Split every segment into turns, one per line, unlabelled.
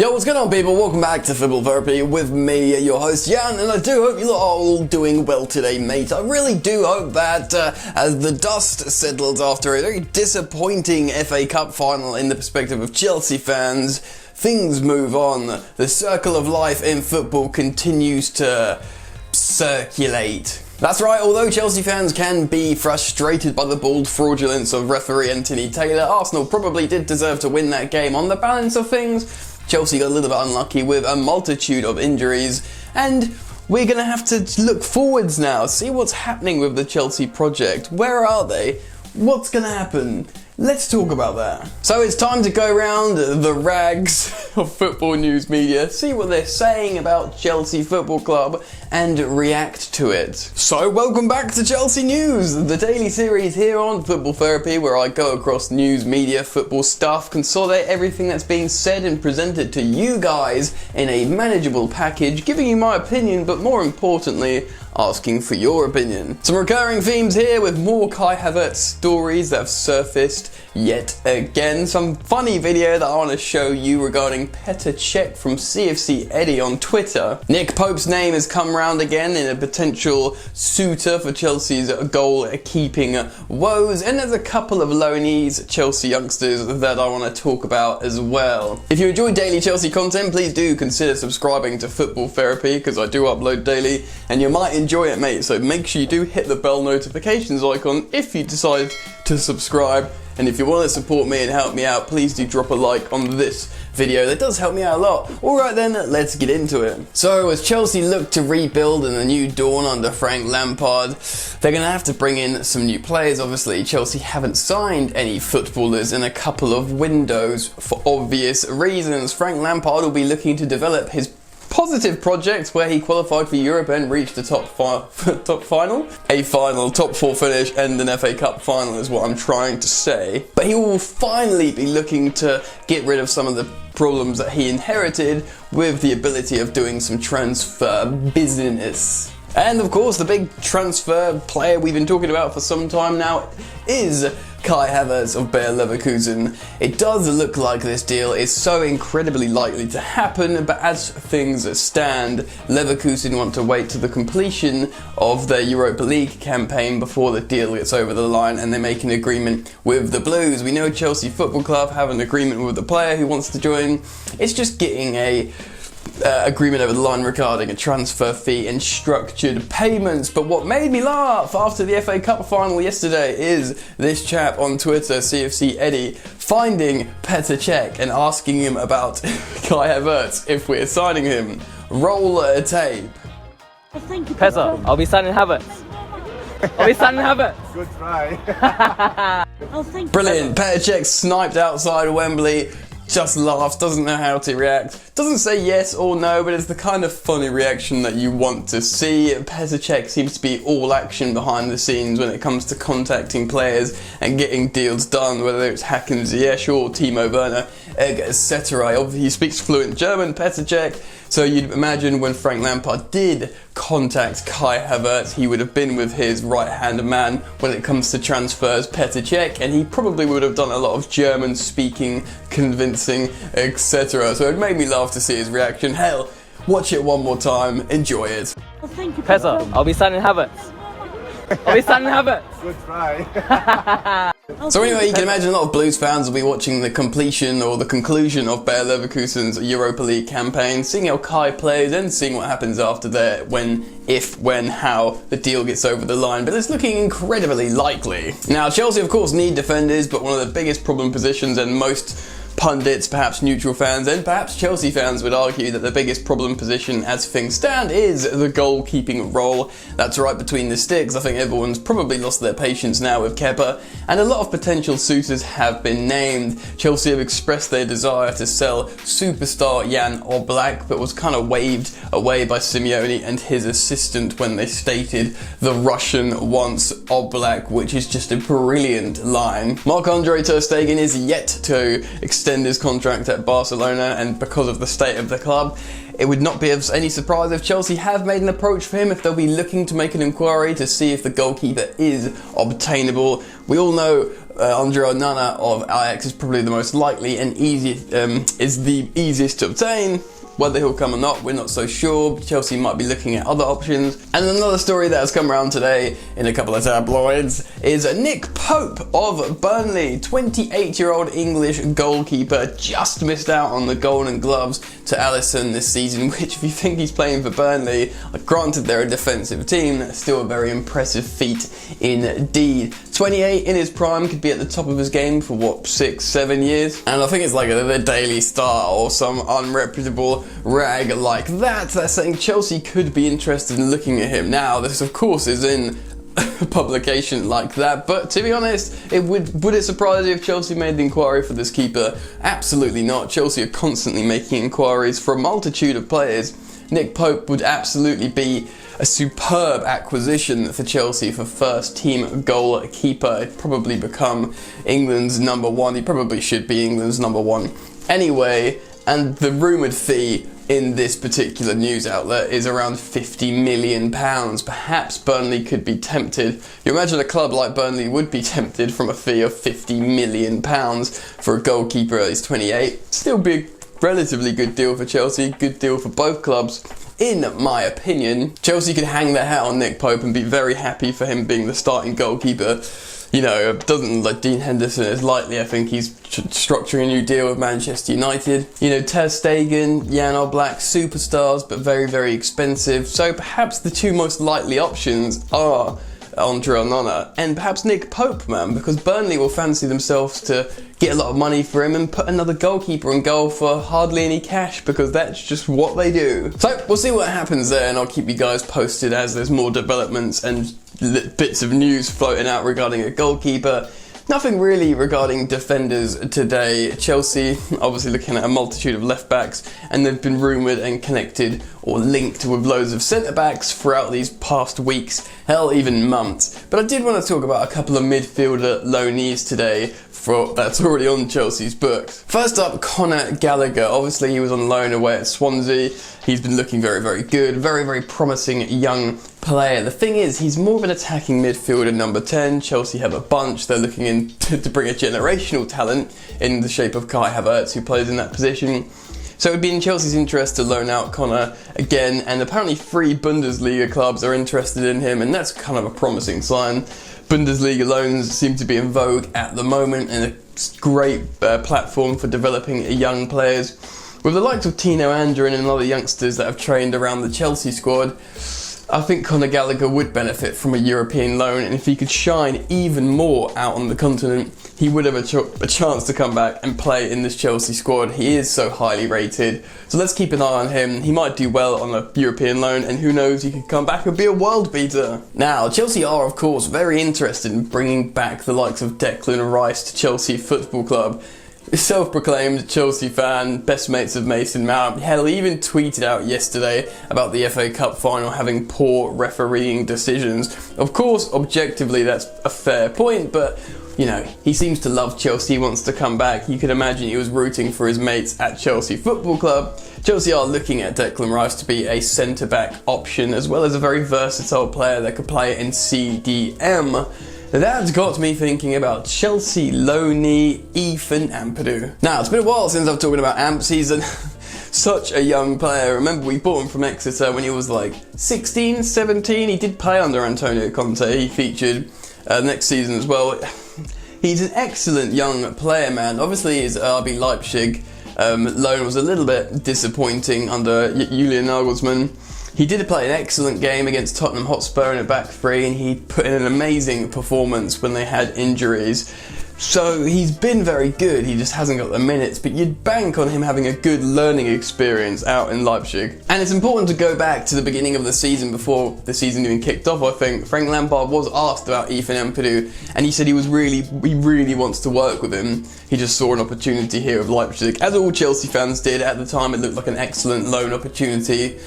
Yo, what's going on, people? Welcome back to Football Therapy with me, your host, Jan, and I do hope you are all doing well today, mate. I really do hope that as the dust settles after a very disappointing FA Cup final in the perspective of Chelsea fans, things move on. The circle of life in football continues to circulate. That's right, although Chelsea fans can be frustrated by the bald fraudulence of referee Anthony Taylor, Arsenal probably did deserve to win that game. On the balance of things, Chelsea got a little bit unlucky with a multitude of injuries, and we're going to have to look forwards now, see what's happening with the Chelsea project. Where are they? What's going to happen? Let's talk about that. So it's time to go around the rags of football news media, see what they're saying about Chelsea Football Club and react to it. So welcome back to Chelsea News, the daily series here on Football Therapy where I go across news, media, football stuff, consolidate everything that's being said and presented to you guys in a manageable package, giving you my opinion, but more importantly, asking for your opinion. Some recurring themes here with more Kai Havertz stories that have surfaced yet again. Some funny video that I want to show you regarding Petr Cech from CFC Eddie on Twitter. Nick Pope's name has come round again in a potential suitor for Chelsea's goal-keeping woes, and there's a couple of loanees, Chelsea youngsters, that I want to talk about as well. If you enjoy daily Chelsea content, please do consider subscribing to Football Therapy, because I do upload daily, and you might enjoy it, mate, so make sure you do hit the bell notifications icon if you decide to subscribe. And if you want to support me and help me out, please do drop a like on this video. That does help me out a lot. Alright then, let's get into it. So as Chelsea look to rebuild in the new dawn under Frank Lampard, they're going to have to bring in some new players. Obviously, Chelsea haven't signed any footballers in a couple of windows for obvious reasons. Frank Lampard will be looking to develop his positive project where he qualified for Europe and reached the top final? A final, top four finish and an FA Cup final is what I'm trying to say. But he will finally be looking to get rid of some of the problems that he inherited with the ability of doing some transfer business. And of course, the big transfer player we've been talking about for some time now is Kai Havertz of Bayer Leverkusen. It does look like this deal is so incredibly likely to happen, but as things stand, Leverkusen want to wait to the completion of their Europa League campaign before the deal gets over the line and they make an agreement with the Blues. We know Chelsea Football Club have an agreement with the player who wants to join. It's just getting a agreement over the line regarding a transfer fee and structured payments. But what made me laugh after the FA Cup final yesterday is this chap on Twitter, CFC Eddie, finding Petr Cech and asking him about Kai Havertz if we're signing him. Roll a tape.
Petr, I'll be signing Havertz. I'll be signing Havertz.
Good try.
Brilliant. Petr Cech sniped outside Wembley. Just laughs, doesn't know how to react, doesn't say yes or no, but it's the kind of funny reaction that you want to see. Petr Cech seems to be all action behind the scenes when it comes to contacting players and getting deals done, whether it's Hakim Ziyech or Timo, Werner, etc. He speaks fluent German, Petr Cech, so you'd imagine when Frank Lampard did contact Kai Havertz, he would have been with his right-hand man when it comes to transfers, Petr Cech, and he probably would have done a lot of German speaking, convincing, etc. So it made me laugh to see his reaction. Hell, watch it one more time, enjoy it.
Petr, I'll be signing Havertz. I'll be signing Havertz.
Good try.
So anyway, you can imagine a lot of Blues fans will be watching the completion or the conclusion of Bayer Leverkusen's Europa League campaign, seeing how Kai plays and seeing what happens after that, how the deal gets over the line, but it's looking incredibly likely. Now, Chelsea of course need defenders, but one of the biggest problem positions, and most pundits, perhaps neutral fans, and perhaps Chelsea fans would argue that the biggest problem position as things stand is the goalkeeping role. That's right between the sticks. I think everyone's probably lost their patience now with Kepa, and a lot of potential suitors have been named. Chelsea have expressed their desire to sell superstar Jan Oblak, but was kind of waved away by Simeone and his assistant when they stated the Russian wants Oblak, which is just a brilliant line. Marc-Andre ter Stegen is yet to extend his contract at Barcelona, and because of the state of the club, it would not be of any surprise if Chelsea have made an approach for him, if they'll be looking to make an inquiry to see if the goalkeeper is obtainable. We all know Andre Onana of Ajax is probably the most likely and is the easiest to obtain. Whether he'll come or not, we're not so sure. Chelsea might be looking at other options. And another story that has come around today in a couple of tabloids is Nick Pope of Burnley, 28-year-old English goalkeeper, just missed out on the Golden Gloves to Alisson this season, which if you think he's playing for Burnley, granted they're a defensive team, that's still a very impressive feat indeed. 28 in his prime, could be at the top of his game for what, 6-7 years? And I think it's like the Daily Star or some unreputable rag like that that's saying Chelsea could be interested in looking at him. Now, this of course is in a publication like that, but to be honest, would it surprise you if Chelsea made the inquiry for this keeper? Absolutely not. Chelsea are constantly making inquiries for a multitude of players. Nick Pope would absolutely be a superb acquisition for Chelsea for first team goalkeeper. He'd probably become England's number one. He probably should be England's number one anyway. And the rumoured fee in this particular news outlet is around £50 million. Perhaps Burnley could be tempted. You imagine a club like Burnley would be tempted from a fee of £50 million for a goalkeeper at age 28. Still be a relatively good deal for Chelsea, good deal for both clubs. In my opinion, Chelsea could hang their hat on Nick Pope and be very happy for him being the starting goalkeeper. You know, doesn't like Dean Henderson as lightly. I think he's structuring a new deal with Manchester United. You know, Ter Stegen, Jan Oblak, superstars, but very, very expensive. So perhaps the two most likely options are Andre Onana and perhaps Nick Pope, man, because Burnley will fancy themselves to get a lot of money for him and put another goalkeeper in goal for hardly any cash, because that's just what they do. So we'll see what happens there, and I'll keep you guys posted as there's more developments and bits of news floating out regarding a goalkeeper. Nothing really regarding defenders today. Chelsea obviously looking at a multitude of left backs, and they've been rumoured and connected or linked with loads of centre backs throughout these past weeks, hell even months. But I did want to talk about a couple of midfielder loanees today that's already on Chelsea's books. First up, Conor Gallagher. Obviously he was on loan away at Swansea. He's been looking very, very good. Very, very promising young player. The thing is, he's more of an attacking midfielder, number 10. Chelsea have a bunch. They're looking in to bring a generational talent in the shape of Kai Havertz, who plays in that position. So it would be in Chelsea's interest to loan out Conor again, and apparently 3 Bundesliga clubs are interested in him, and that's kind of a promising sign. Bundesliga loans seem to be in vogue at the moment, and a great platform for developing young players. With the likes of Timo and other youngsters that have trained around the Chelsea squad, I think Conor Gallagher would benefit from a European loan, and if he could shine even more out on the continent, he would have a chance to come back and play in this Chelsea squad. He is so highly rated, so let's keep an eye on him. He might do well on a European loan, and who knows, he could come back and be a world beater. Now, Chelsea are of course very interested in bringing back the likes of Declan Rice to Chelsea Football Club. Self-proclaimed Chelsea fan, best mates of Mason Mount. Hell, he even tweeted out yesterday about the FA Cup final having poor refereeing decisions. Of course, objectively, that's a fair point, but you know, he seems to love Chelsea, wants to come back. You can imagine he was rooting for his mates at Chelsea Football Club. Chelsea are looking at Declan Rice to be a centre-back option, as well as a very versatile player that could play in CDM. That's got me thinking about Chelsea loanee Ethan Ampadu. Now, it's been a while since I've talked about Amps. He's such a young player. Remember, we bought him from Exeter when he was like 16, 17. He did play under Antonio Conte. He featured next season as well. He's an excellent young player, man. Obviously, his RB Leipzig loan was a little bit disappointing under Julian Nagelsmann. He did play an excellent game against Tottenham Hotspur in a back three, and he put in an amazing performance when they had injuries. So he's been very good, he just hasn't got the minutes, but you'd bank on him having a good learning experience out in Leipzig. And it's important to go back to the beginning of the season, before the season even kicked off, I think. Frank Lampard was asked about Ethan Ampadu, and he said he really wants to work with him. He just saw an opportunity here with Leipzig, as all Chelsea fans did. At the time, it looked like an excellent loan opportunity.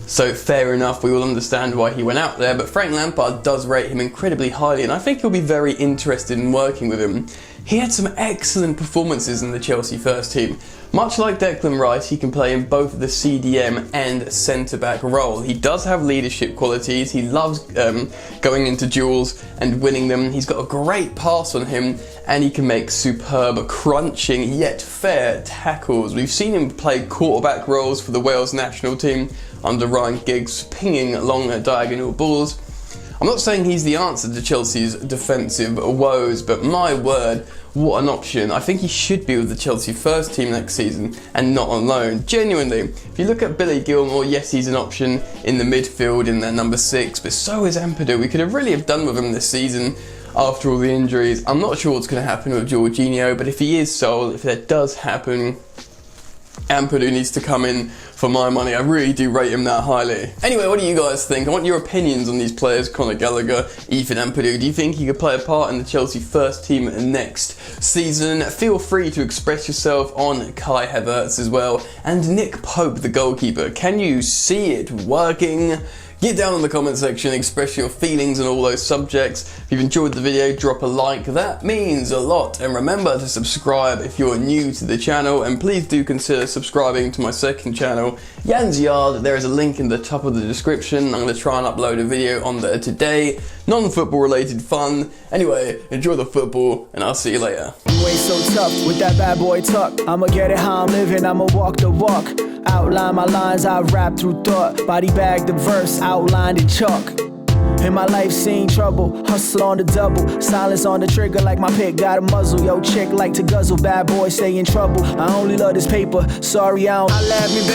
So fair enough, we will understand why he went out there, but Frank Lampard does rate him incredibly highly, and I think he'll be very interested in working with him. he had some excellent performances in the Chelsea first team. Much like Declan Rice, he can play in both the CDM and centre-back role. He does have leadership qualities, he loves going into duels and winning them. He's got a great pass on him, and he can make superb, crunching yet fair tackles. We've seen him play quarterback roles for the Wales national team under Ryan Giggs, pinging long diagonal balls. I'm not saying he's the answer to Chelsea's defensive woes, but my word, what an option. I think he should be with the Chelsea first team next season and not on loan. Genuinely, if you look at Billy Gilmour, yes, he's an option in the midfield in their number 6, but so is Ampadu. We could have really have done with him this season after all the injuries. I'm not sure what's going to happen with Jorginho, but if he is sold, if that does happen, Ampadu needs to come in for my money. I really do rate him that highly. Anyway, what do you guys think? I want your opinions on these players, Callum Gallagher, Ethan Ampadu. Do you think he could play a part in the Chelsea first team next season? Feel free to express yourself on Kai Havertz as well. And Nick Pope, the goalkeeper. Can you see it working? Get down in the comment section, express your feelings on all those subjects. If you've enjoyed the video, drop a like, that means a lot. And remember to subscribe if you're new to the channel, and please do consider subscribing to my second channel, Jan's Yard. There is a link in the top of the description. I'm going to try and upload a video on there today. Non-football related fun. Anyway, enjoy the football, and I'll see you later.
You ain't so tough with that bad boy tuck. I'ma get it how I'm living, I'ma walk the walk. Outline my lines, I rap through thought. Body bag the verse, outlined in chalk. In my life seen trouble, hustle on the double. Silence on the trigger like my pick got a muzzle. Yo chick like to guzzle, bad boy stay in trouble. I only love this paper, sorry I don't. I laugh me, baby.